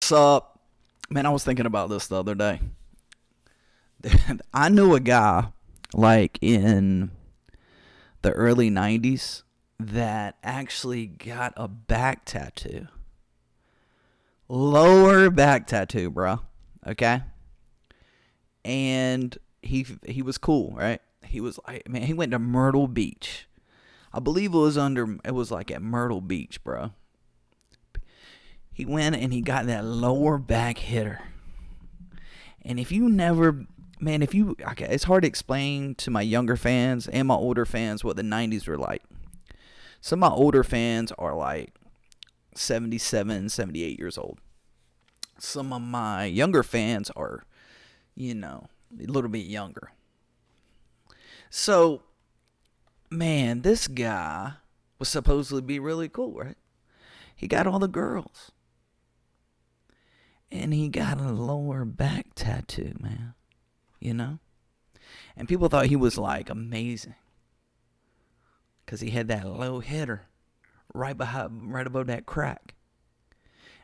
What's up? Man, I was thinking about this the other day. I knew a guy like in the early 90s that actually got a back tattoo. Lower back tattoo, bro. Okay? And he was cool, right? He was like, man, he went to Myrtle Beach. I believe it was like at Myrtle Beach, bro. He went and he got that lower back hitter. And if you never, man, if you, okay, it's hard to explain to my younger fans and my older fans what the 90s were like. Some of my older fans are like 77, 78 years old. Some of my younger fans are, a little bit younger. So, man, this guy was supposedly be really cool, right? He got all the girls. And he got a lower back tattoo, man. You know? And people thought he was like amazing. Because he had that low hitter right above that crack.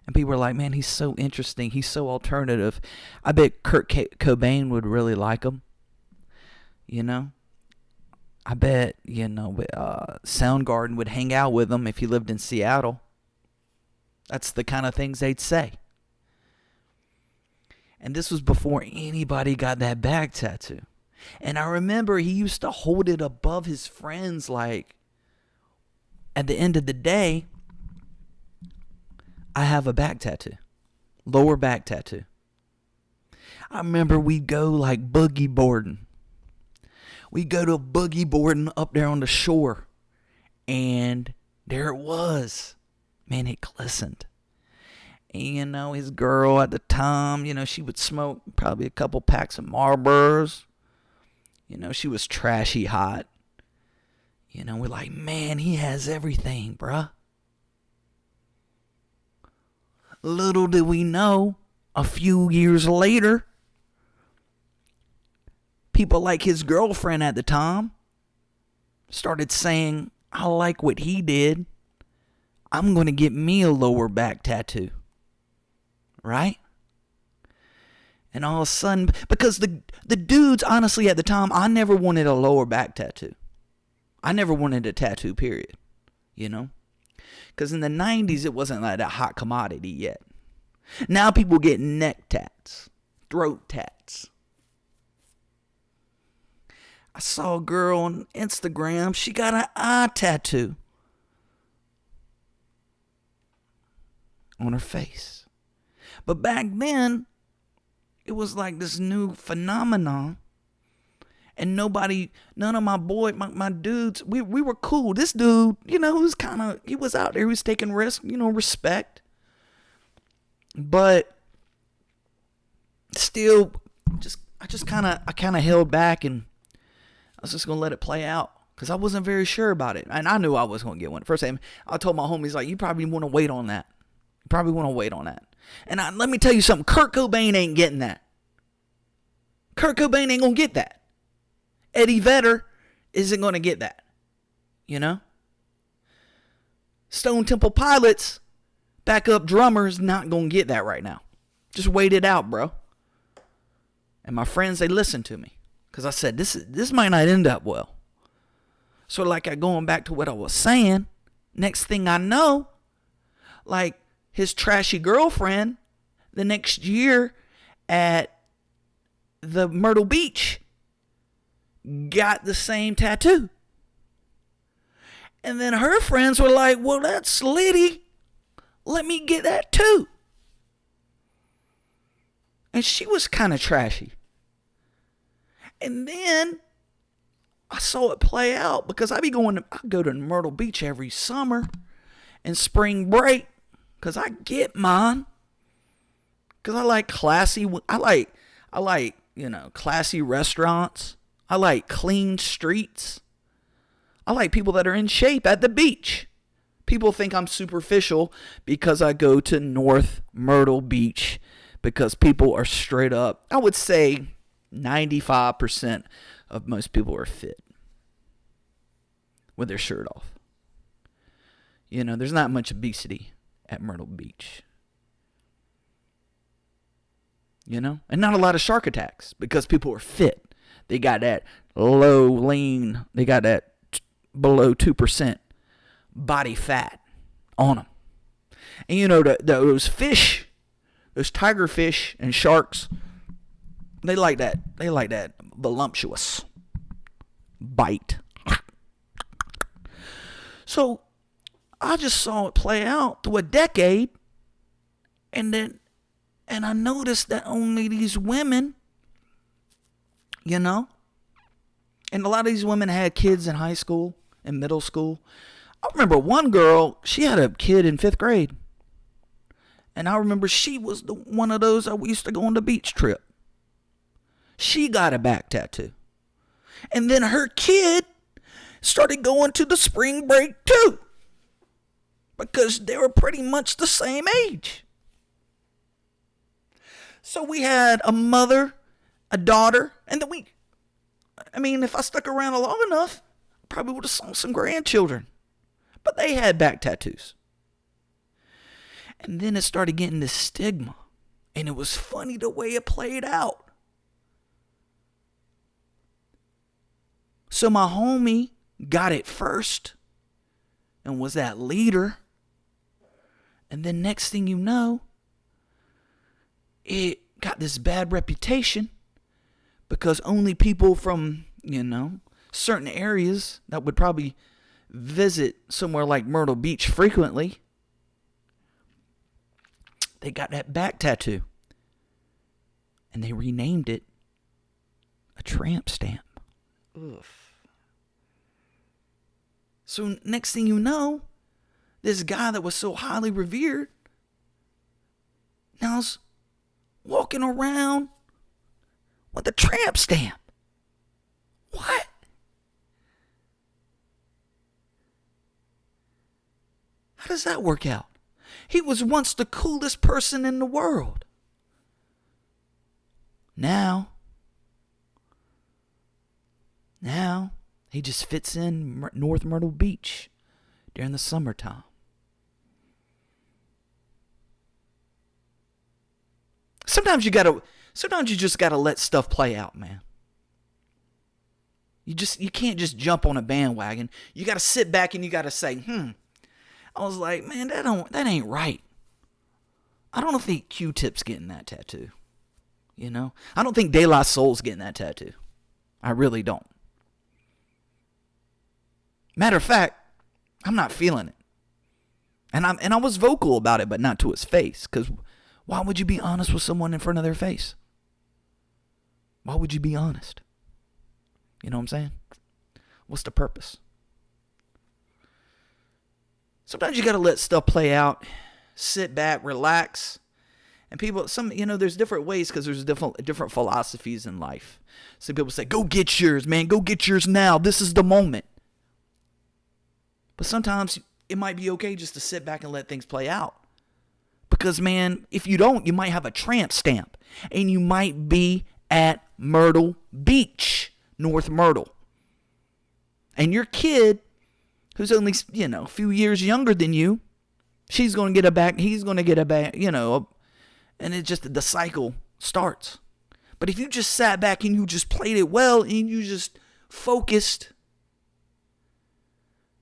And people were like, man, he's so interesting. He's so alternative. I bet Kurt Cobain would really like him. You know? I bet, Soundgarden would hang out with him if he lived in Seattle. That's the kind of things they'd say. And this was before anybody got that back tattoo. And I remember he used to hold it above his friends like, at the end of the day, I have a back tattoo. Lower back tattoo. I remember we'd go like boogie boarding. We'd go to boogie boarding up there on the shore. And there it was. Man, it glistened. And, his girl at the time, she would smoke probably a couple packs of Marlboros. She was trashy hot. We're like, man, he has everything, bruh. Little did we know, a few years later, people like his girlfriend at the time started saying, I like what he did. I'm going to get me a lower back tattoo. Right? And all of a sudden, because the dudes, honestly, at the time, I never wanted a lower back tattoo. I never wanted a tattoo, period. Because in the 90s, it wasn't like that hot commodity yet. Now people get neck tats, throat tats. I saw a girl on Instagram, she got an eye tattoo on her face. But back then, it was like this new phenomenon. And none of my dudes, we were cool. This dude, he was out there, he was taking risks, respect. But still, I kind of held back and I was just going to let it play out. Because I wasn't very sure about it. And I knew I was going to get one. First time, I told my homies, like, you probably want to wait on that. And let me tell you something. Kurt Cobain ain't getting that. Kurt Cobain ain't going to get that. Eddie Vedder isn't going to get that. Stone Temple Pilots, backup drummer's not going to get that right now. Just wait it out, bro. And my friends, they listened to me. Because I said, this might not end up well. So going back to what I was saying, next thing I know, like his trashy girlfriend, the next year at the Myrtle Beach, got the same tattoo. And then her friends were like, well, that's slitty. Let me get that too. And she was kind of trashy. And then I saw it play out because I go to Myrtle Beach every summer and spring break because I get mine. Because I like classy restaurants. I like clean streets. I like people that are in shape at the beach. People think I'm superficial because I go to North Myrtle Beach because people are straight up. I would say 95% of most people are fit with their shirt off. There's not much obesity at Myrtle Beach. And not a lot of shark attacks because people are fit. They got that low lean, they got that below 2% body fat on them. And those fish, those tiger fish and sharks, they like that voluptuous bite. So I just saw it play out through a decade, and I noticed that only these women, and a lot of these women had kids in high school and middle school. I remember one girl, she had a kid in 5th grade. And I remember she was one of those that we used to go on the beach trip. She got a back tattoo. And then her kid started going to the spring break too. Because they were pretty much the same age. So we had a mother, a daughter, and then if I stuck around long enough, I probably would have saw some grandchildren. But they had back tattoos. And then it started getting this stigma. And it was funny the way it played out. So my homie got it first and was that leader. And then next thing you know, it got this bad reputation because only people from, certain areas that would probably visit somewhere like Myrtle Beach frequently, they got that back tattoo. And they renamed it a tramp stamp. Oof. So next thing you know, this guy that was so highly revered now's walking around with a tramp stamp. What? How does that work out? He was once the coolest person in the world. Now he just fits in North Myrtle Beach during the summertime. Sometimes you just gotta let stuff play out, man. You can't just jump on a bandwagon. You gotta sit back and you gotta say, I was like, man, that ain't right. I don't think Q-Tip's getting that tattoo. I don't think De La Soul's getting that tattoo. I really don't. Matter of fact, I'm not feeling it. And I was vocal about it, but not to his face. Because why would you be honest with someone in front of their face? Why would you be honest? You know what I'm saying? What's the purpose? Sometimes you got to let stuff play out, sit back, relax. And people, there's different ways because there's different philosophies in life. Some people say, go get yours, man. Go get yours now. This is the moment. But sometimes it might be okay just to sit back and let things play out. Because, man, if you don't, you might have a tramp stamp. And you might be at Myrtle Beach, North Myrtle. And your kid, who's only, a few years younger than you, she's going to get a back, he's going to get a back, and it just, the cycle starts. But if you just sat back and you just played it well and you just focused,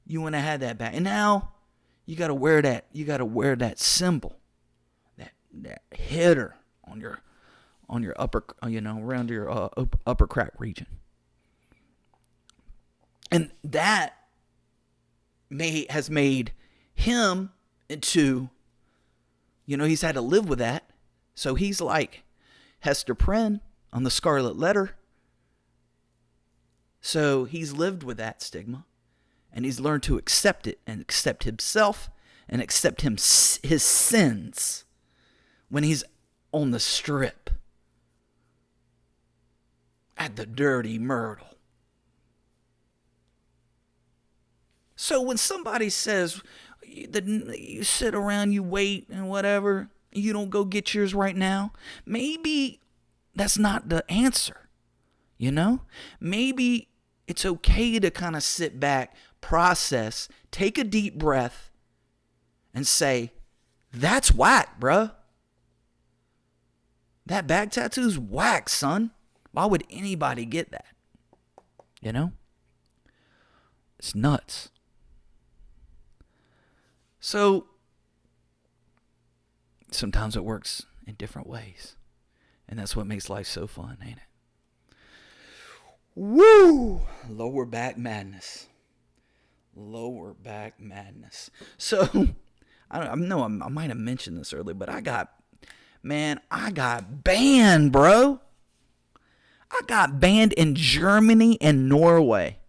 you wouldn't have had that back. And now you got to wear that symbol, that header on your upper, around your upper crack region. And that has made him into, he's had to live with that. So he's like Hester Prynne on the Scarlet Letter. So he's lived with that stigma, and he's learned to accept it and accept himself and accept his sins when he's on the strip at the dirty Myrtle. So when somebody says that you sit around, you wait and whatever, you don't go get yours right now, maybe that's not the answer, Maybe it's okay to kind of sit back, process, take a deep breath, and say, that's whack, bruh. That back tattoo's whack, son. Why would anybody get that? You know? It's nuts. So, sometimes it works in different ways. And that's what makes life so fun, ain't it? Woo! Lower back madness. Lower back madness. So, I might have mentioned this earlier, but I got banned, bro. I got banned in Germany and Norway.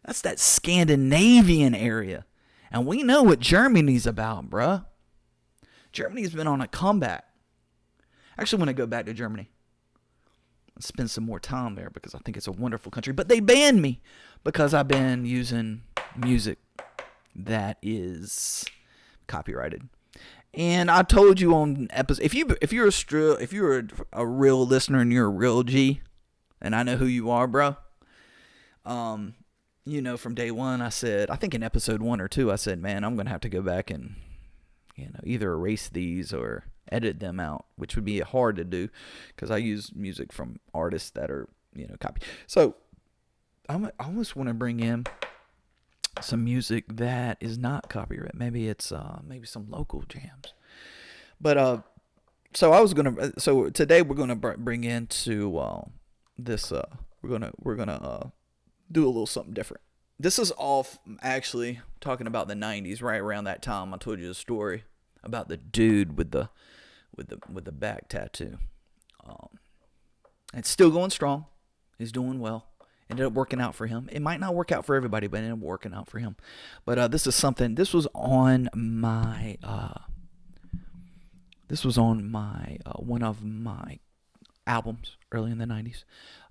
That's that Scandinavian area. And we know what Germany's about, bro. Germany's been on a comeback. I actually want to go back to Germany and spend some more time there because I think it's a wonderful country. But they banned me because I've been using music that is copyrighted. And I told you on episode, if you're a real listener and you're a real G, and I know who you are, bro. From day one, I said, I think in episode 1 or 2, I said, man, I'm gonna have to go back and either erase these or edit them out, which would be hard to do because I use music from artists that are copy. So I almost want to bring in some music that is not copyright. Maybe it's maybe some local jams. But so today we're gonna bring into this. We're gonna do a little something different. This is all actually talking about the 90s, right around that time. I told you the story about the dude with the back tattoo. It's still going strong. He's doing well. Ended up working out for him. It might not work out for everybody, but it ended up working out for him. But this was on my one of my albums early in the 90s.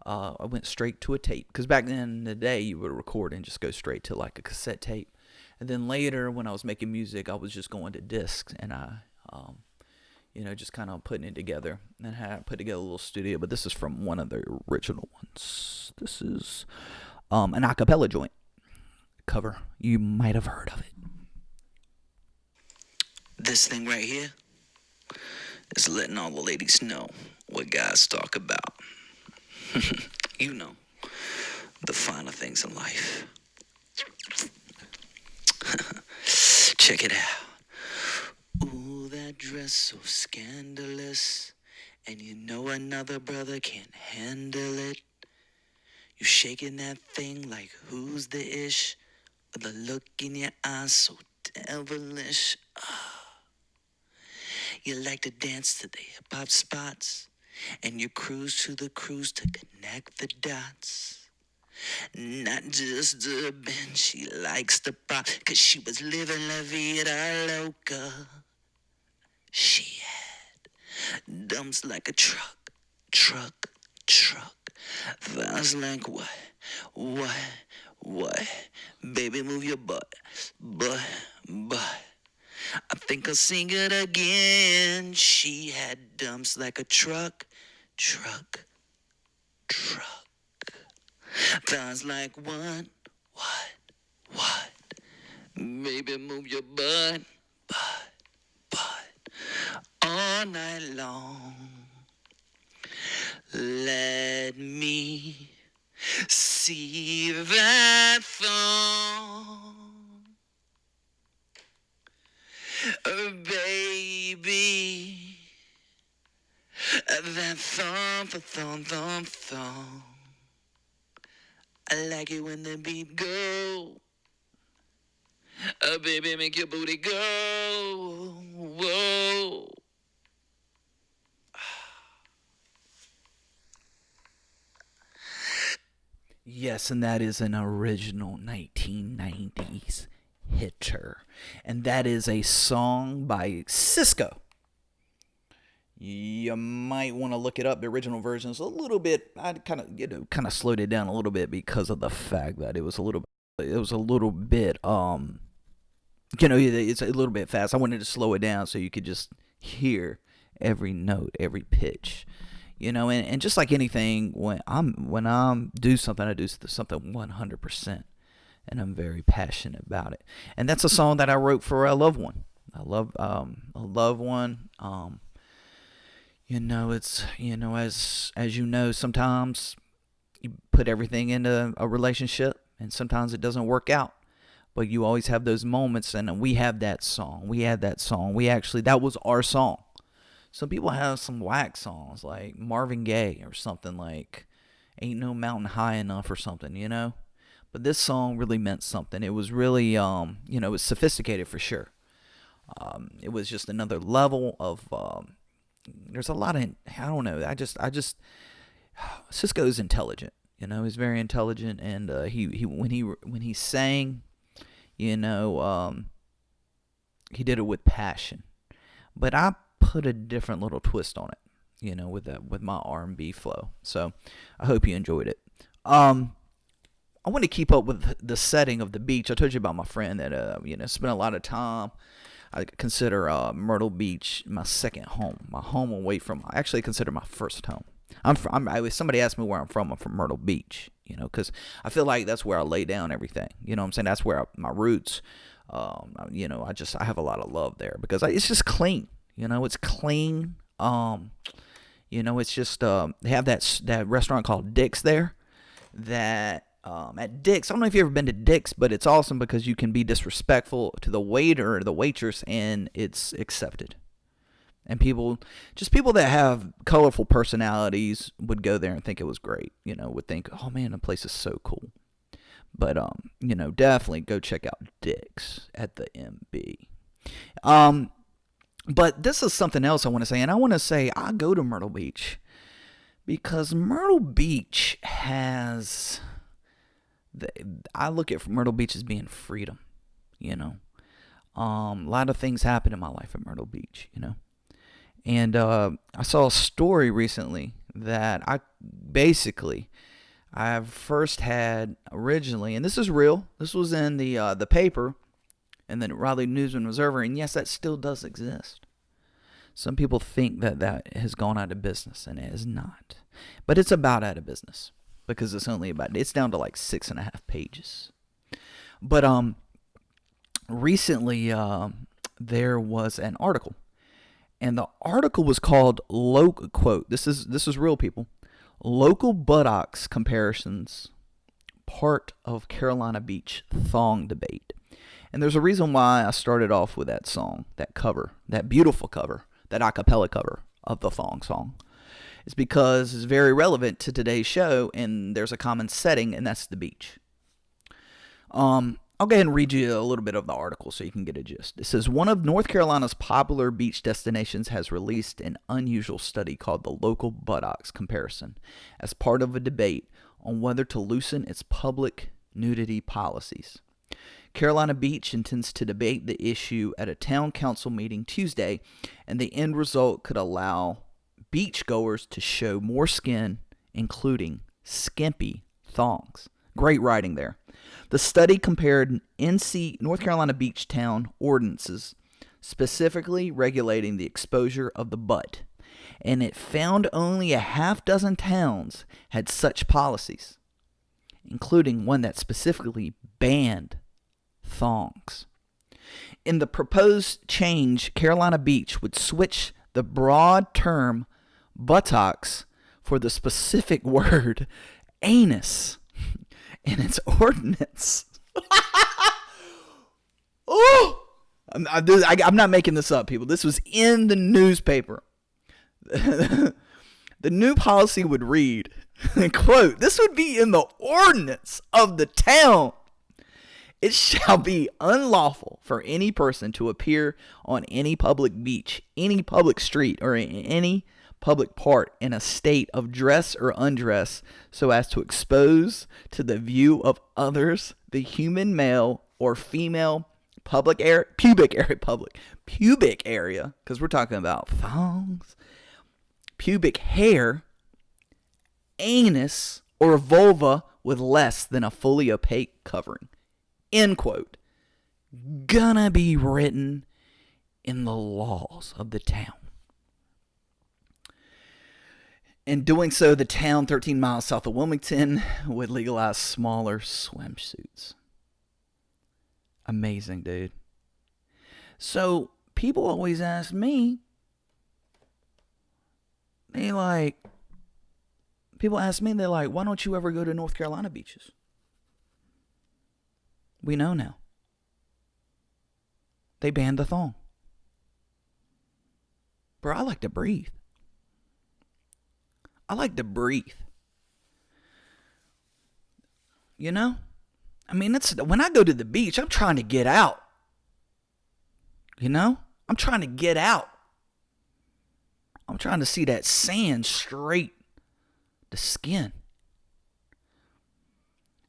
I went straight to a tape because back then in the day you would record and just go straight to like a cassette tape. And then later when I was making music, I was just going to discs and I just kind of putting it together and had put together a little studio. But this is from one of the original ones. This is an acapella joint cover. You might have heard of it. This thing right here is letting all the ladies know what guys talk about. The finer things in life. Check it out. Ooh, that dress so scandalous, and another brother can't handle it. You shaking that thing like who's the ish, with a look in your eyes so devilish. You like to dance to the hip-hop spots, and you cruise to the cruise to connect the dots. Not just a bend, she likes the pop, 'cause she was living la vida loca. She had dumps like a truck. Thighs like what? Baby, move your butt. I think I'll sing it again. She had dumps like a truck. Thighs like what? Baby, move your butt. All night long. Let me see that thong. Baby, that thong. I like it when the beat go. Baby, make your booty go. Whoa. Yes, and that is an original 1990s hitter. And that is a song by Cisco. You might want to look it up. The original version is a little bit, I kind of slowed it down a little bit because of the fact that it was a little bit, it's a little bit fast. I wanted to slow it down so you could just hear every note, every pitch. And just like anything, when I do something, I do something 100%, and I'm very passionate about it. And that's a song that I wrote for a loved one. I love a loved one. It's, as you know, sometimes you put everything into a relationship and sometimes it doesn't work out. But you always have those moments, and we have that song. We had that song. That was our song. Some people have some whack songs like Marvin Gaye or something like Ain't No Mountain High Enough or something. But this song really meant something. It was really, it was sophisticated for sure. It was just another level of, there's a lot of, I don't know, Cisco's intelligent. He's very intelligent, and he when he sang, you know, he did it with passion. But I put a different little twist on it, with my R&B flow. So I hope you enjoyed it. I want to keep up with the setting of the beach. I told you about my friend that spent a lot of time. I consider Myrtle Beach my second home, my home away from. I actually consider my first home. If somebody asked me where I'm from Myrtle Beach, because I feel like that's where I lay down everything. You know what I'm saying? That's where my roots. I have a lot of love there because it's just clean. It's clean. It's just they have that restaurant called Dick's there. That at Dick's, I don't know if you've ever been to Dick's, but it's awesome because you can be disrespectful to the waiter or the waitress, and it's accepted. And people that have colorful personalities would go there and think it was great. Would think, oh man, the place is so cool. But definitely go check out Dick's at the MB. But this is something else I want to say, and I want to say I go to Myrtle Beach because Myrtle Beach has. I look at Myrtle Beach as being freedom. A lot of things happen in my life at Myrtle Beach. And I saw a story recently that I first had originally, and this is real. This was in the paper, and then Raleigh News and Observer, and yes, that still does exist. Some people think that has gone out of business, and it is not. But it's about out of business because it's down to like 6.5 pages. But recently there was an article. And the article was called quote, this is real, people. Local buttocks comparisons, part of Carolina Beach thong debate. And there's a reason why I started off with that song, that cover, that beautiful cover, that a cappella cover of the thong song. It's because it's very relevant to today's show, and there's a common setting, and that's the beach. I'll go ahead and read you a little bit of the article so you can get a gist. It says, one of North Carolina's popular beach destinations has released an unusual study called the Local Buttocks Comparison as part of a debate on whether to loosen its public nudity policies. Carolina Beach intends to debate the issue at a town council meeting Tuesday, and the end result could allow beachgoers to show more skin, including skimpy thongs. Great writing there. The study compared North Carolina beach town ordinances, specifically regulating the exposure of the butt, and it found only a half dozen towns had such policies, including one that specifically banned thongs. In the proposed change, Carolina Beach would switch the broad term buttocks for the specific word anus in its ordinance. Oh, I'm not making this up, people. This was in the newspaper. The new policy would read, quote, this would be in the ordinance of the town. It shall be unlawful for any person to appear on any public beach, any public street, or in any public part in a state of dress or undress so as to expose to the view of others the human male or female pubic area, because we're talking about thongs, pubic hair, anus, or vulva with less than a fully opaque covering. End quote. Gonna be written in the laws of the town. In doing so, the town 13 miles south of Wilmington would legalize smaller swimsuits. Amazing, dude. So people always ask me, They like, people ask me, they're like, why don't you ever go to North Carolina beaches? We know now. They banned the thong. Bro, I like to breathe. I like to breathe. You know? I mean, it's when I go to the beach, I'm trying to get out. You know? I'm trying to get out. I'm trying to see that sand straight to skin.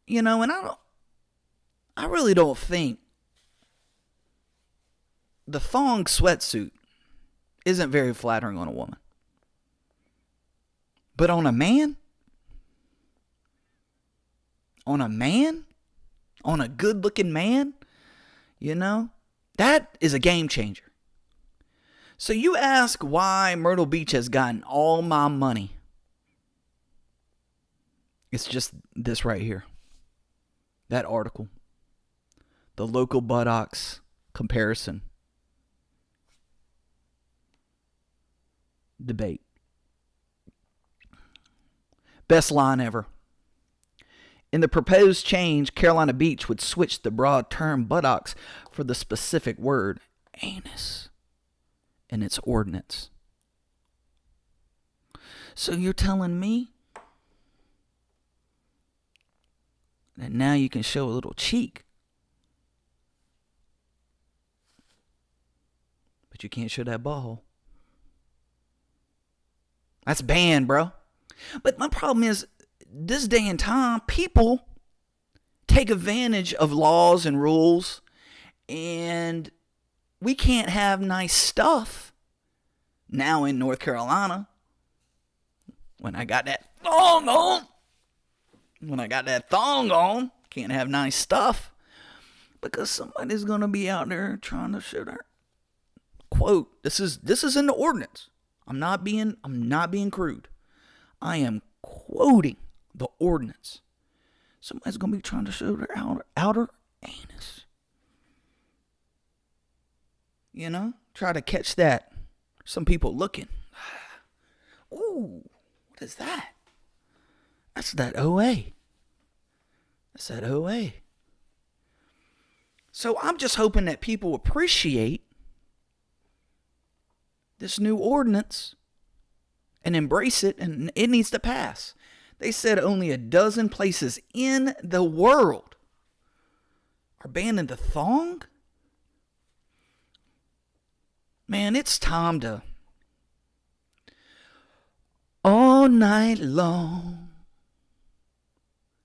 You know, and I really don't think the thong sweatsuit isn't very flattering on a woman. But on a man, on a good looking man, you know, that is a game changer. So you ask why Myrtle Beach has gotten all my money. It's just this right here. That article. The local buttocks comparison debate. Best line ever. In the proposed change, Carolina Beach would switch the broad term buttocks for the specific word anus in its ordinance. So you're telling me that now you can show a little cheek, but you can't show that butthole? That's banned, bro. But my problem is, this day and time, people take advantage of laws and rules, and we can't have nice stuff now in North Carolina. When I got that thong on, can't have nice stuff because somebody's gonna be out there trying to shoot her. Quote, this is in the ordinance. I'm not being crude. I am quoting the ordinance. Somebody's going to be trying to show their outer anus. You know? Try to catch that. Some people looking. Ooh, what is that? That's that OA. That's that OA. So I'm just hoping that people appreciate this new ordinance and embrace it, and it needs to pass. They said only a dozen places in the world are banning the thong. Man, it's time to all night long,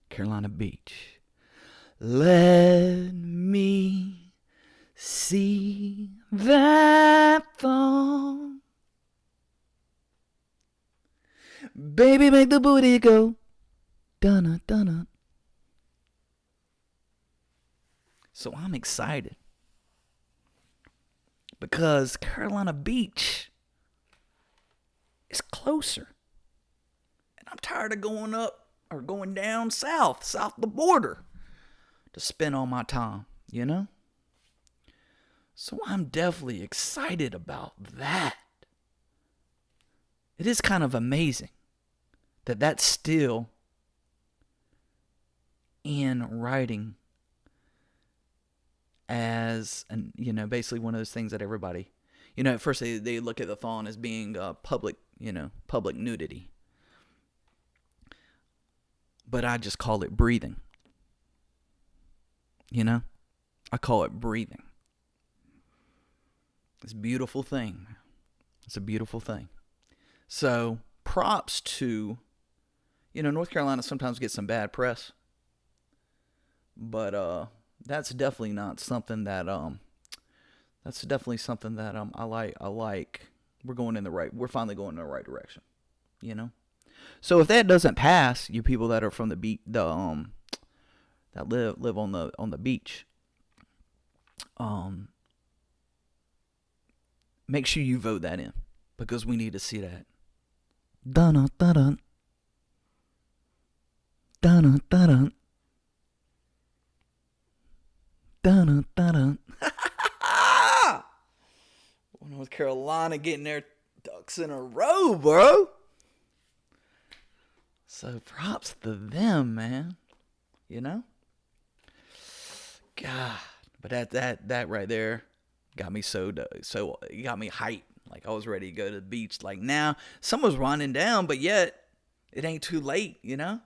Carolina Beach, let me see that thong. Baby, make the booty go. Dunna, dunna. So I'm excited because Carolina Beach is closer. And I'm tired of going up or going down south the border to spend all my time, you know? So I'm definitely excited about that. It is kind of amazing that that's still in writing as, and you know, basically one of those things that everybody, you know, at first they look at the thong as being public, you know, public nudity. But I just call it breathing. You know? I call it breathing. It's a beautiful thing. It's a beautiful thing. So, props to, you know, North Carolina sometimes gets some bad press. But that's definitely not something that I like. We're finally going in the right direction, you know? So if that doesn't pass, you people that are from the beach, that live on the beach, make sure you vote that in, because we need to see that. Dun dun dun dun dun dun dun. North Carolina getting their ducks in a row, bro. So props to them, man. You know? God. But that right there got me so it got me hyped. Like I was ready to go to the beach. Like now, summer's winding down, but yet it ain't too late, you know?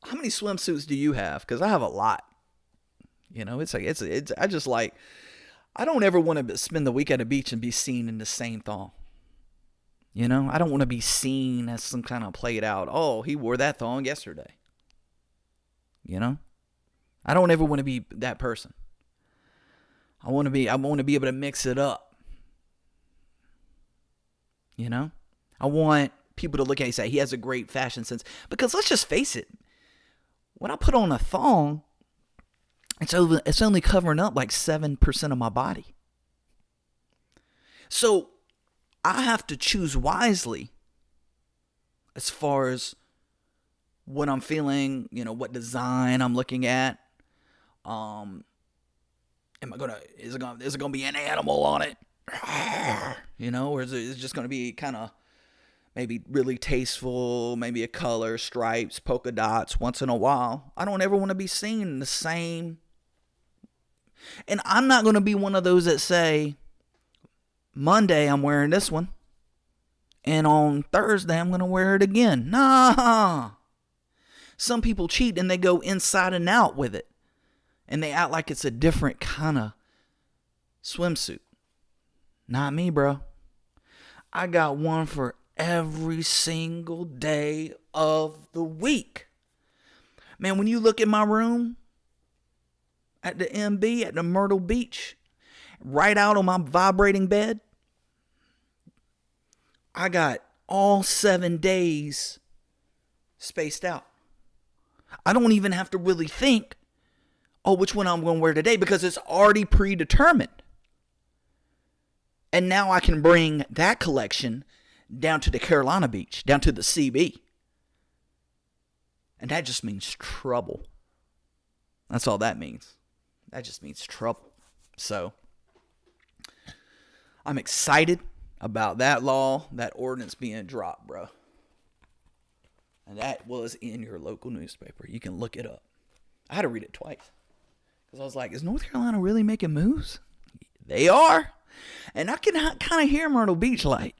How many swimsuits do you have? Because I have a lot. You know, it's like I just like I don't ever want to spend the week at a beach and be seen in the same thong. You know, I don't want to be seen as some kind of played out. Oh, he wore that thong yesterday. You know, I don't ever want to be that person. I want to be able to mix it up. You know, I want people to look at it and say he has a great fashion sense. Because let's just face it, when I put on a thong, it's only covering up like 7% of my body. So I have to choose wisely as far as what I'm feeling, you know, what design I'm looking at. Is it gonna be an animal on it? You know, or is it just gonna be kind of maybe really tasteful, maybe a color, stripes, polka dots once in a while? I don't ever want to be seen in the same. And I'm not gonna be one of those that say, Monday I'm wearing this one, and on Thursday I'm going to wear it again. Nah. Some people cheat and they go inside and out with it. And they act like it's a different kind of swimsuit. Not me, bro. I got one for every single day of the week. Man, when you look at my room at the MB at the Myrtle Beach, right out on my vibrating bed, I got all 7 days spaced out. I don't even have to really think, oh, which one I'm going to wear today, because it's already predetermined. And now I can bring that collection down to the Carolina beach, down to the CB. And that just means trouble. That's all that means. That just means trouble. So I'm excited about that law, that ordinance being dropped, bro. And that was in your local newspaper. You can look it up. I had to read it twice. Because I was like, is North Carolina really making moves? They are. And I can kind of hear Myrtle Beach like,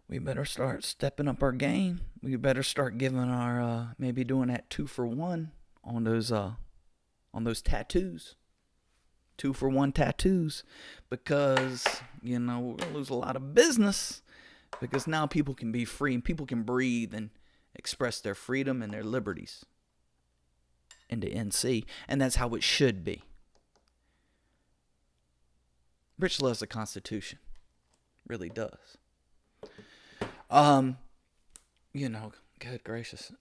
we better start stepping up our game. We better start giving our, maybe doing that 2-for-1 on those tattoos. 2-for-1 tattoos, because, you know, we're going to lose a lot of business, because now people can be free and people can breathe and express their freedom and their liberties in the NC, and that's how it should be. Rich loves the Constitution. Really does. You know, good gracious.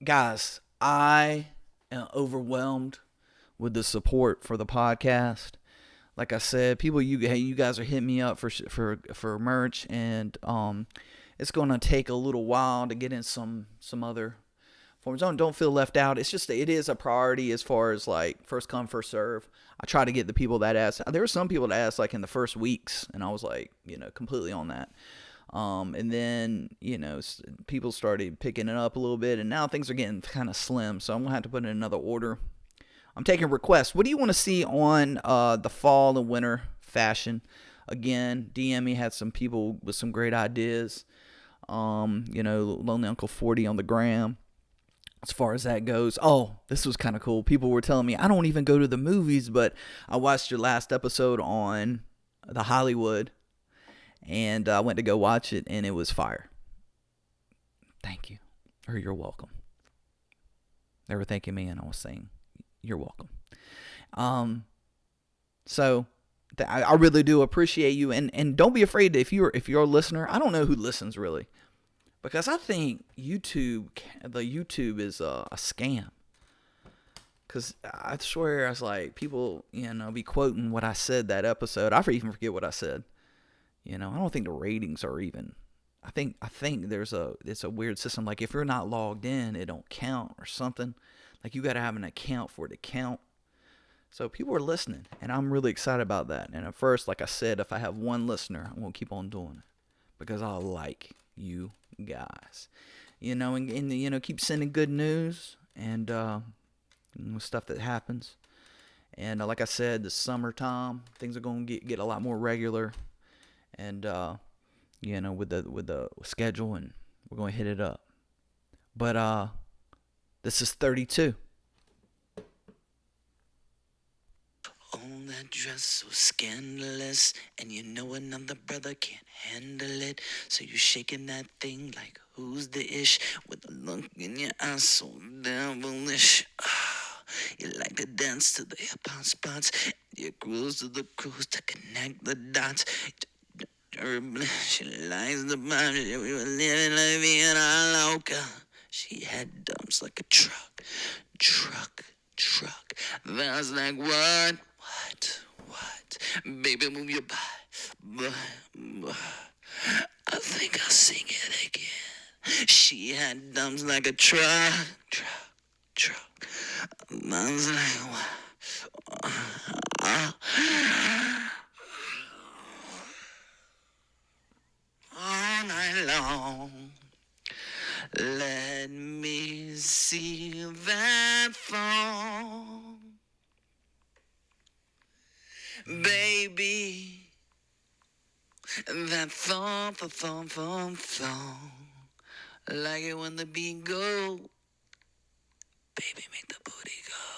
Guys, I am overwhelmed with the support for the podcast. Like I said, people, you guys are hitting me up for merch, and it's gonna take a little while to get in some other forms. Don't feel left out. It's just it is a priority as far as like first come first serve. I try to get the people that ask. There were some people that asked like in the first weeks, and I was like, you know, completely on that. And then, you know, people started picking it up a little bit, and now things are getting kind of slim. So I'm gonna have to put in another order. I'm taking requests. What do you want to see on the fall and winter fashion? Again, DM me. Had some people with some great ideas. You know, Lonely Uncle 40 on the gram. As far as that goes. Oh, this was kind of cool. People were telling me, I don't even go to the movies, but I watched your last episode on the Hollywood, and I went to go watch it, and it was fire. Thank you. Or you're welcome. They were thanking me, and I was saying, you're welcome. So I really do appreciate you, and don't be afraid if you're a listener. I don't know who listens really, because I think the YouTube is a scam. Because I swear, I was like, people, you know, be quoting what I said that episode. I even forget what I said. You know, I don't think the ratings are even. I think it's a weird system. Like if you're not logged in, it don't count or something. Like you got to have an account for it to count. So people are listening, and I'm really excited about that. And at first, like I said, if I have one listener, I'm going to keep on doing it because I like you guys. And keep sending good news and stuff that happens. And like I said, the summertime things are going to get a lot more regular, and with the schedule, and we're going to hit it up. But this is 32. Oh, that dress so scandalous, and you know another brother can't handle it. So you shaking that thing like who's the ish, with a look in your eyes so devilish. Ah, you like to dance to the hip hop spots, you cruise to the cruise to connect the dots. She likes the body, we were living la vida loca. She had dumps like a truck. That's like what? Baby, move your body. I think I'll sing it again. She had dumps like a truck. That's like what? All night long. Let me see that thong. Baby, that thong. Like it when the beat go. Baby, make the booty go.